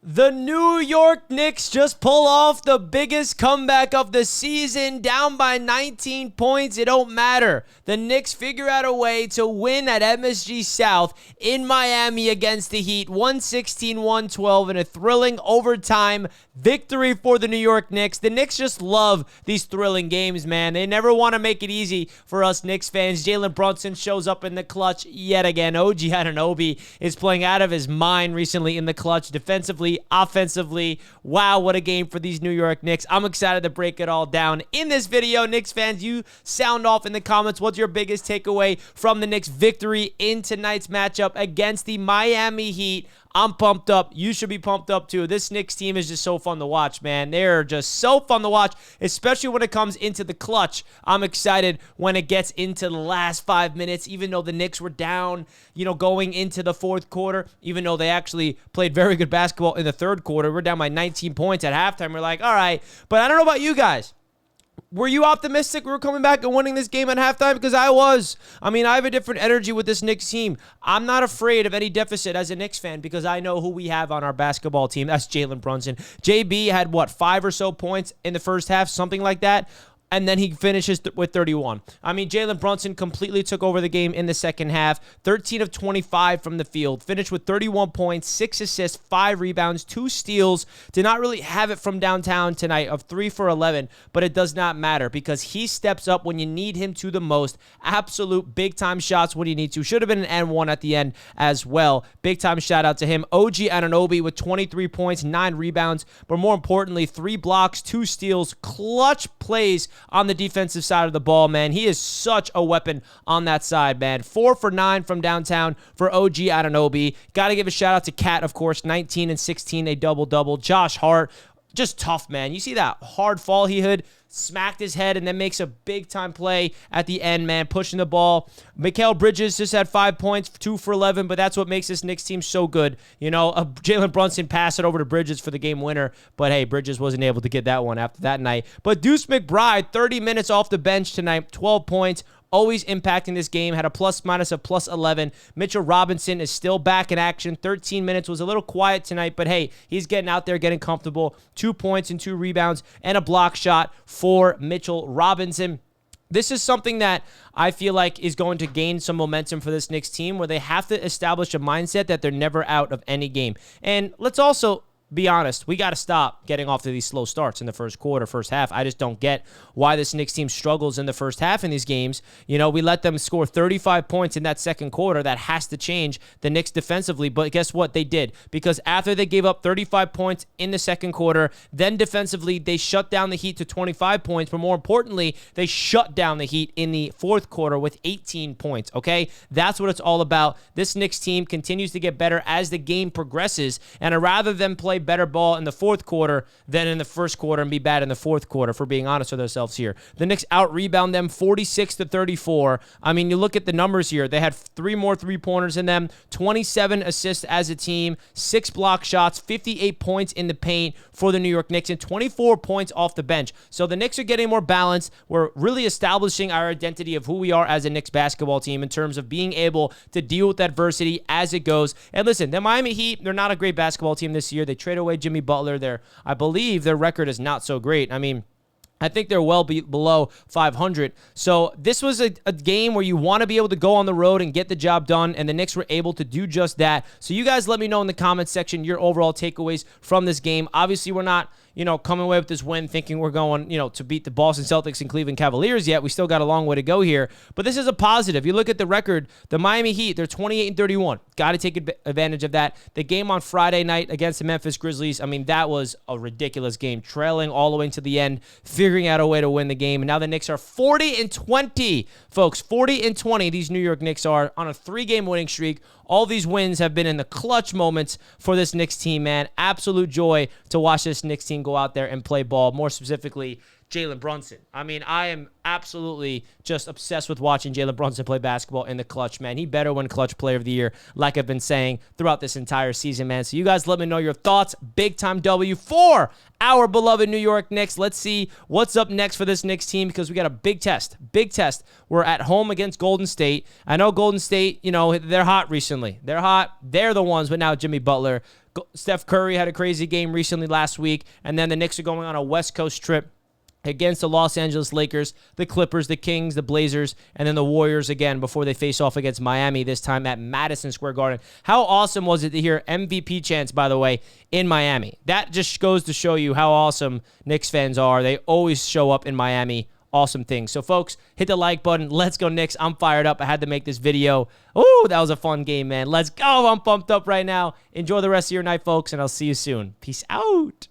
The New York Knicks just pull off the biggest comeback of the season, down by 19 points. It don't matter. The Knicks figure out a way to win at MSG South in Miami against the Heat, 116-112 in a thrilling overtime victory for the New York Knicks. The Knicks just love these thrilling games, man. They never want to make it easy for us Knicks fans. Jalen Brunson shows up in the clutch yet again. OG Anunoby is playing out of his mind recently in the clutch, defensively, offensively. Wow, what a game for these New York Knicks. I'm excited to break it all down in this video. Knicks fans, you sound off in the comments. What's your biggest takeaway from the Knicks victory in tonight's matchup against the Miami Heat? I'm pumped up. You should be pumped up too. This Knicks team is just so fun to watch, man. They're just so fun to watch, especially when it comes into the clutch. I'm excited when it gets into the last 5 minutes, even though the Knicks were down, going into the fourth quarter, even though they actually played very good basketball in the third quarter. We're down by 19 points at halftime. We're like, all right. But I don't know about you guys. Were you optimistic we were coming back and winning this game at halftime? Because I was. I have a different energy with this Knicks team. I'm not afraid of any deficit as a Knicks fan because I know who we have on our basketball team. That's Jalen Brunson. JB had, 5 or so points in the first half, something like that. And then he finishes with 31. Jalen Brunson completely took over the game in the second half. 13 of 25 from the field. Finished with 31 points, 6 assists, 5 rebounds, 2 steals. Did not really have it from downtown tonight of 3 for 11, but it does not matter because he steps up when you need him to the most. Absolute big-time shots when you need to. Should have been an N1 at the end as well. Big-time shout-out to him. OG Anunoby with 23 points, 9 rebounds, but more importantly, 3 blocks, 2 steals, clutch plays on the defensive side of the ball, man. He is such a weapon on that side, man. 4 for 9 from downtown for OG Anunoby. Got to give a shout out to Cat, of course. 19 and 16, a double-double. Josh Hart, just tough, man. You see that hard fall he had? Smacked his head and then makes a big-time play at the end, man, pushing the ball. Mikal Bridges just had 5 points, 2 for 11, but that's what makes this Knicks team so good. Jalen Brunson passed it over to Bridges for the game winner, but hey, Bridges wasn't able to get that one after that night. But Deuce McBride, 30 minutes off the bench tonight, 12 points, always impacting this game, had a plus-minus of plus 11. Mitchell Robinson is still back in action. 13 minutes, was a little quiet tonight, but hey, he's getting out there, getting comfortable. 2 points and 2 rebounds and a block shot for Mitchell Robinson. This is something that I feel like is going to gain some momentum for this Knicks team where they have to establish a mindset that they're never out of any game. And let's also be honest, we got to stop getting off to these slow starts in the first quarter, first half. I just don't get why this Knicks team struggles in the first half in these games. We let them score 35 points in that second quarter. That has to change the Knicks defensively. But guess what? They did. Because after they gave up 35 points in the second quarter, then defensively, they shut down the Heat to 25 points. But more importantly, they shut down the Heat in the fourth quarter with 18 points, okay? That's what it's all about. This Knicks team continues to get better as the game progresses. And I'd rather them play better ball in the fourth quarter than in the first quarter and be bad in the fourth quarter, for being honest with ourselves here. The Knicks out-rebound them 46-34. You look at the numbers here. They had 3 more three-pointers in them, 27 assists as a team, 6 block shots, 58 points in the paint for the New York Knicks, and 24 points off the bench. So the Knicks are getting more balanced. We're really establishing our identity of who we are as a Knicks basketball team in terms of being able to deal with adversity as it goes. And listen, the Miami Heat, they're not a great basketball team this year. They traded away Jimmy Butler. I believe their record is not so great. I think they're well below 500. So this was a game where you want to be able to go on the road and get the job done, and the Knicks were able to do just that. So you guys let me know in the comments section your overall takeaways from this game. Obviously, we're not coming away with this win thinking we're going, to beat the Boston Celtics and Cleveland Cavaliers yet. We still got a long way to go here. But this is a positive. You look at the record, the Miami Heat, they're 28-31. Got to take advantage of that. The game on Friday night against the Memphis Grizzlies, that was a ridiculous game. Trailing all the way to the end, figuring out a way to win the game. And now the Knicks are 40-20, folks. 40-20, these New York Knicks are on a 3-game winning streak. All these wins have been in the clutch moments for this Knicks team, man. Absolute joy to watch this Knicks team go out there and play ball. More specifically, Jalen Brunson. I am absolutely just obsessed with watching Jalen Brunson play basketball in the clutch, man. He better win Clutch Player of the Year, like I've been saying throughout this entire season, man. So you guys let me know your thoughts. Big-time W for our beloved New York Knicks. Let's see what's up next for this Knicks team because we got a big test. Big test. We're at home against Golden State. I know Golden State, they're hot recently. They're hot. They're the ones, but now Jimmy Butler Steph Curry had a crazy game recently last week, and then the Knicks are going on a West Coast trip against the Los Angeles Lakers, the Clippers, the Kings, the Blazers, and then the Warriors again before they face off against Miami, this time at Madison Square Garden. How awesome was it to hear MVP chants, by the way, in Miami? That just goes to show you how awesome Knicks fans are. They always show up in Miami. Awesome things. So, folks, hit the like button. Let's go, Knicks. I'm fired up. I had to make this video. Oh, that was a fun game, man. Let's go. I'm pumped up right now. Enjoy the rest of your night, folks, and I'll see you soon. Peace out.